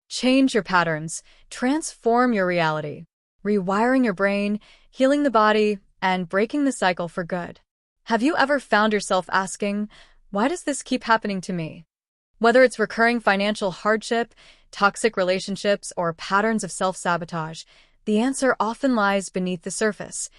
Change your patterns, transform your reality, rewiring your brain, healing the body, and breaking the cycle for good. Have you ever found yourself asking, why does this keep happening to me? Whether it's recurring financial hardship, toxic relationships, or patterns of self-sabotage, the answer often lies beneath the surface,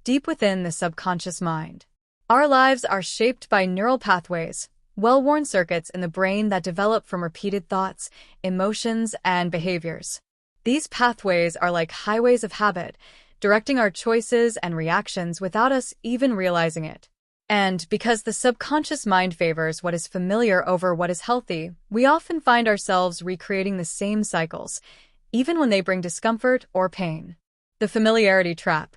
deep within the subconscious mind. Our lives are shaped by neural pathways, well-worn circuits in the brain that develop from repeated thoughts, emotions, and behaviors. These pathways are like highways of habit, directing our choices and reactions without us even realizing it. And because the subconscious mind favors what is familiar over what is healthy, we often find ourselves recreating the same cycles, even when they bring discomfort or pain. The familiarity trap,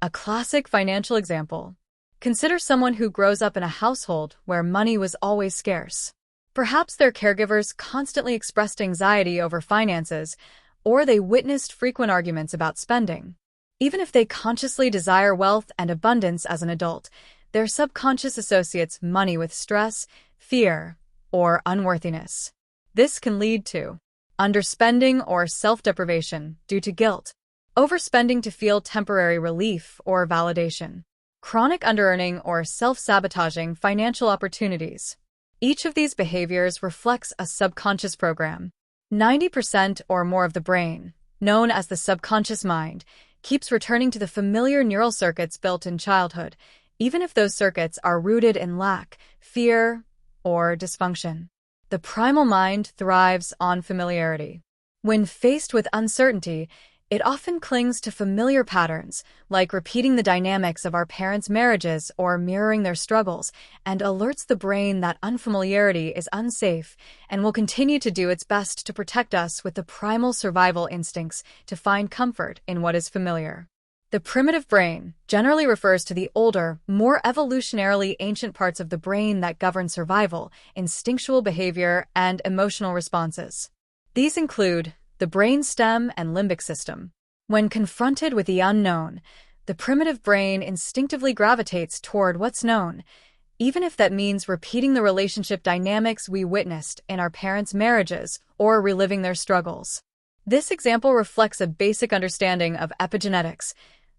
a classic financial example. Consider someone who grows up in a household where money was always scarce. Perhaps their caregivers constantly expressed anxiety over finances, or they witnessed frequent arguments about spending. Even if they consciously desire wealth and abundance as an adult, their subconscious associates money with stress, fear, or unworthiness. This can lead to underspending or self-deprivation due to guilt, overspending to feel temporary relief or validation, chronic underearning or self-sabotaging financial opportunities. Each of these behaviors reflects a subconscious program. 90% or more of the brain, known as the subconscious mind, keeps returning to the familiar neural circuits built in childhood, even if those circuits are rooted in lack, fear, or dysfunction. The primal mind thrives on familiarity. When faced with uncertainty, it often clings to familiar patterns, like repeating the dynamics of our parents' marriages or mirroring their struggles, and alerts the brain that unfamiliarity is unsafe and will continue to do its best to protect us with the primal survival instincts to find comfort in what is familiar. The primitive brain generally refers to the older, more evolutionarily ancient parts of the brain that govern survival, instinctual behavior, and emotional responses. These include the brainstem and limbic system. When confronted with the unknown, the primitive brain instinctively gravitates toward what's known, even if that means repeating the relationship dynamics we witnessed in our parents' marriages or reliving their struggles. This example reflects a basic understanding of epigenetics,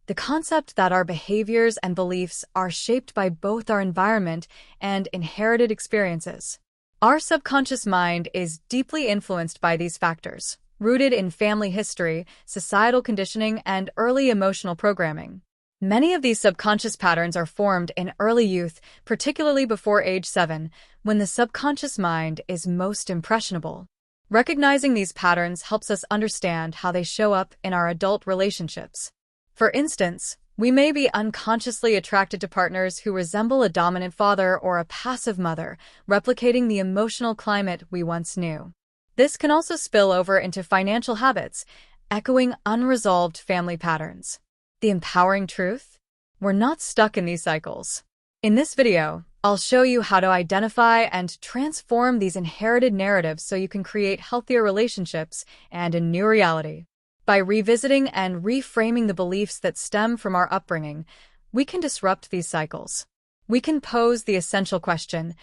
the concept that our behaviors and beliefs are shaped by both our environment and inherited experiences. Our subconscious mind is deeply influenced by these factors, rooted in family history, societal conditioning, and early emotional programming. Many of these subconscious patterns are formed in early youth, particularly before age 7, when the subconscious mind is most impressionable. Recognizing these patterns helps us understand how they show up in our adult relationships. For instance, we may be unconsciously attracted to partners who resemble a dominant father or a passive mother, replicating the emotional climate we once knew. This can also spill over into financial habits, echoing unresolved family patterns. The empowering truth? We're not stuck in these cycles. In this video, I'll show you how to identify and transform these inherited narratives so you can create healthier relationships and a new reality. By revisiting and reframing the beliefs that stem from our upbringing, we can disrupt these cycles. We can pose the essential question,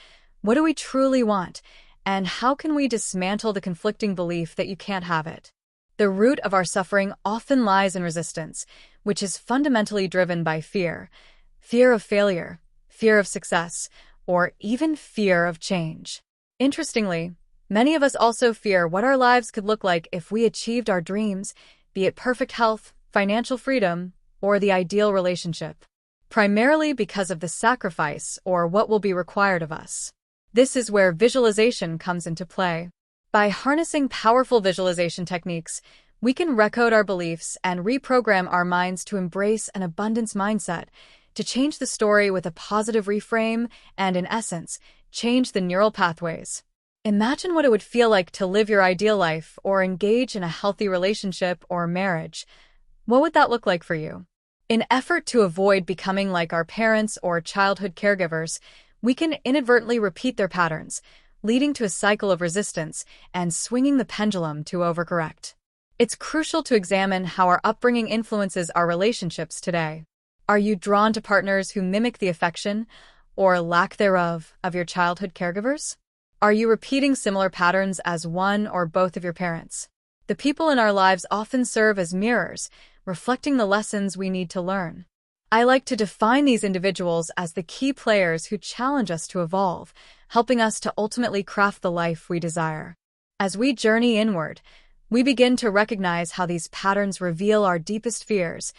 what do we truly want, and how can we dismantle the conflicting belief that you can't have it? The root of our suffering often lies in resistance, which is fundamentally driven by fear. Fear of failure, fear of success, or even fear of change. Interestingly, many of us also fear what our lives could look like if we achieved our dreams, be it perfect health, financial freedom, or the ideal relationship, primarily because of the sacrifice or what will be required of us. This is where visualization comes into play. By harnessing powerful visualization techniques, we can recode our beliefs and reprogram our minds to embrace an abundance mindset, to change the story with a positive reframe and, in essence, change the neural pathways. Imagine what it would feel like to live your ideal life or engage in a healthy relationship or marriage. What would that look like for you? In an effort to avoid becoming like our parents or childhood caregivers, we can inadvertently repeat their patterns, leading to a cycle of resistance and swinging the pendulum to overcorrect. It's crucial to examine how our upbringing influences our relationships today. Are you drawn to partners who mimic the affection, or lack thereof, of your childhood caregivers? Are you repeating similar patterns as one or both of your parents? The people in our lives often serve as mirrors, reflecting the lessons we need to learn. I like to define these individuals as the key players who challenge us to evolve, helping us to ultimately craft the life we desire. As we journey inward, we begin to recognize how these patterns reveal our deepest fears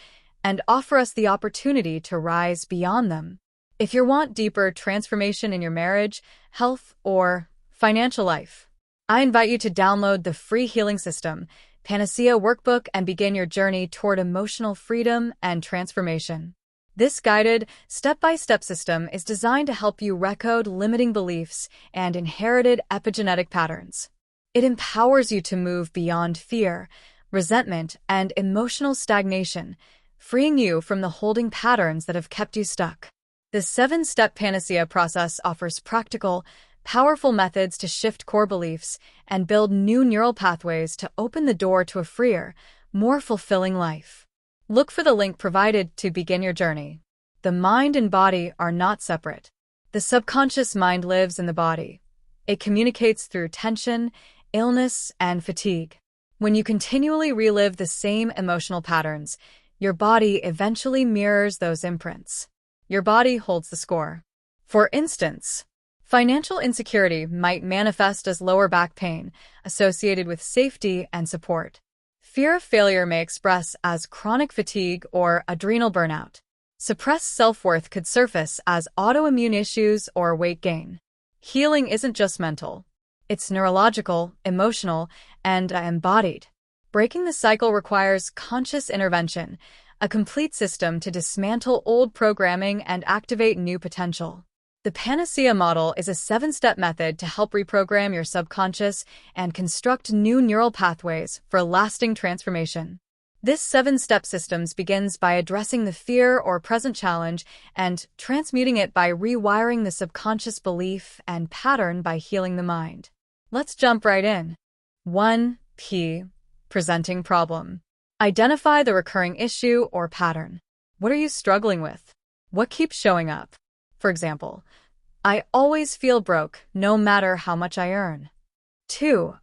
and offer us the opportunity to rise beyond them. If you want deeper transformation in your marriage, health, or financial life, I invite you to download the free healing system, Panacea Workbook, and begin your journey toward emotional freedom and transformation. This guided, step-by-step system is designed to help you recode limiting beliefs and inherited epigenetic patterns. It empowers you to move beyond fear, resentment, and emotional stagnation, freeing you from the holding patterns that have kept you stuck. The 7-step Panacea process offers practical, powerful methods to shift core beliefs and build new neural pathways to open the door to a freer, more fulfilling life. Look for the link provided to begin your journey. The mind and body are not separate. The subconscious mind lives in the body. It communicates through tension, illness, and fatigue. When you continually relive the same emotional patterns, your body eventually mirrors those imprints. Your body holds the score. For instance, financial insecurity might manifest as lower back pain associated with safety and support. Fear of failure may express as chronic fatigue or adrenal burnout. Suppressed self-worth could surface as autoimmune issues or weight gain. Healing isn't just mental. It's neurological, emotional, and embodied. Breaking the cycle requires conscious intervention, a complete system to dismantle old programming and activate new potential. The Panacea model is a 7-step method to help reprogram your subconscious and construct new neural pathways for lasting transformation. This 7-step system begins by addressing the fear or present challenge and transmuting it by rewiring the subconscious belief and pattern by healing the mind. Let's jump right in. 1P. Presenting problem. Identify the recurring issue or pattern. What are you struggling with? What keeps showing up? For example, I always feel broke, no matter how much I earn. 2.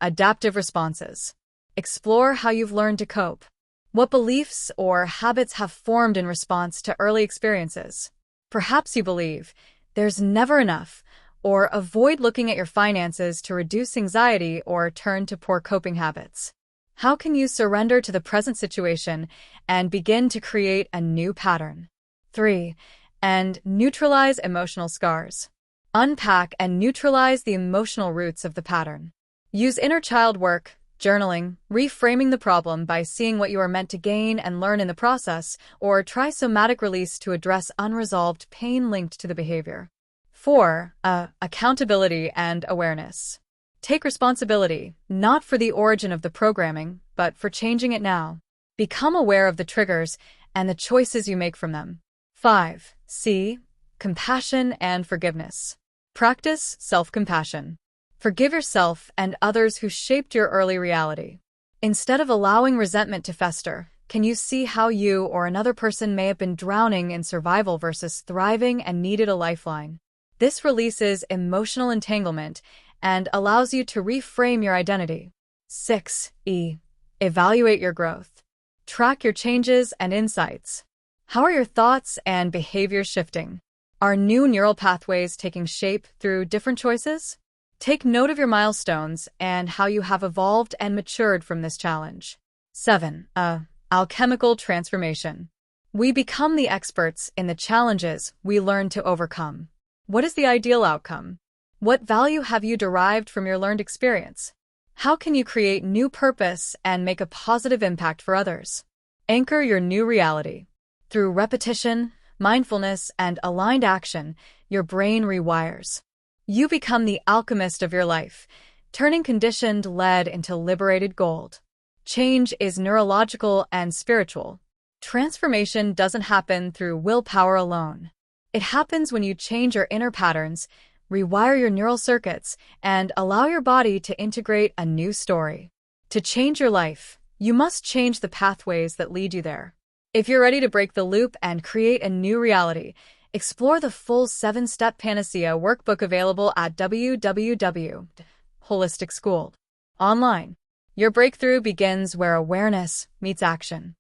Adaptive responses. Explore how you've learned to cope. What beliefs or habits have formed in response to early experiences? Perhaps you believe there's never enough, or avoid looking at your finances to reduce anxiety or turn to poor coping habits. How can you surrender to the present situation and begin to create a new pattern? 3. And neutralize emotional scars. Unpack and neutralize the emotional roots of the pattern. Use inner child work, journaling, reframing the problem by seeing what you are meant to gain and learn in the process, or try somatic release to address unresolved pain linked to the behavior. 4. Accountability and awareness. Take responsibility, not for the origin of the programming, but for changing it now. Become aware of the triggers and the choices you make from them. 5. C. Compassion and forgiveness. Practice self-compassion. Forgive yourself and others who shaped your early reality. Instead of allowing resentment to fester, can you see how you or another person may have been drowning in survival versus thriving and needed a lifeline? This releases emotional entanglement and allows you to reframe your identity. 6. E. Evaluate your growth. Track your changes and insights. How are your thoughts and behaviors shifting? Are new neural pathways taking shape through different choices? Take note of your milestones and how you have evolved and matured from this challenge. 7. Alchemical transformation. We become the experts in the challenges we learn to overcome. What is the ideal outcome? What value have you derived from your learned experience? How can you create new purpose and make a positive impact for others? Anchor your new reality. Through repetition, mindfulness, and aligned action, your brain rewires. You become the alchemist of your life, turning conditioned lead into liberated gold. Change is neurological and spiritual. Transformation doesn't happen through willpower alone. It happens when you change your inner patterns, rewire your neural circuits, and allow your body to integrate a new story. To change your life, you must change the pathways that lead you there. If you're ready to break the loop and create a new reality, explore the full 7-step Panacea workbook available at www.holisticschool. Online. Your breakthrough begins where awareness meets action.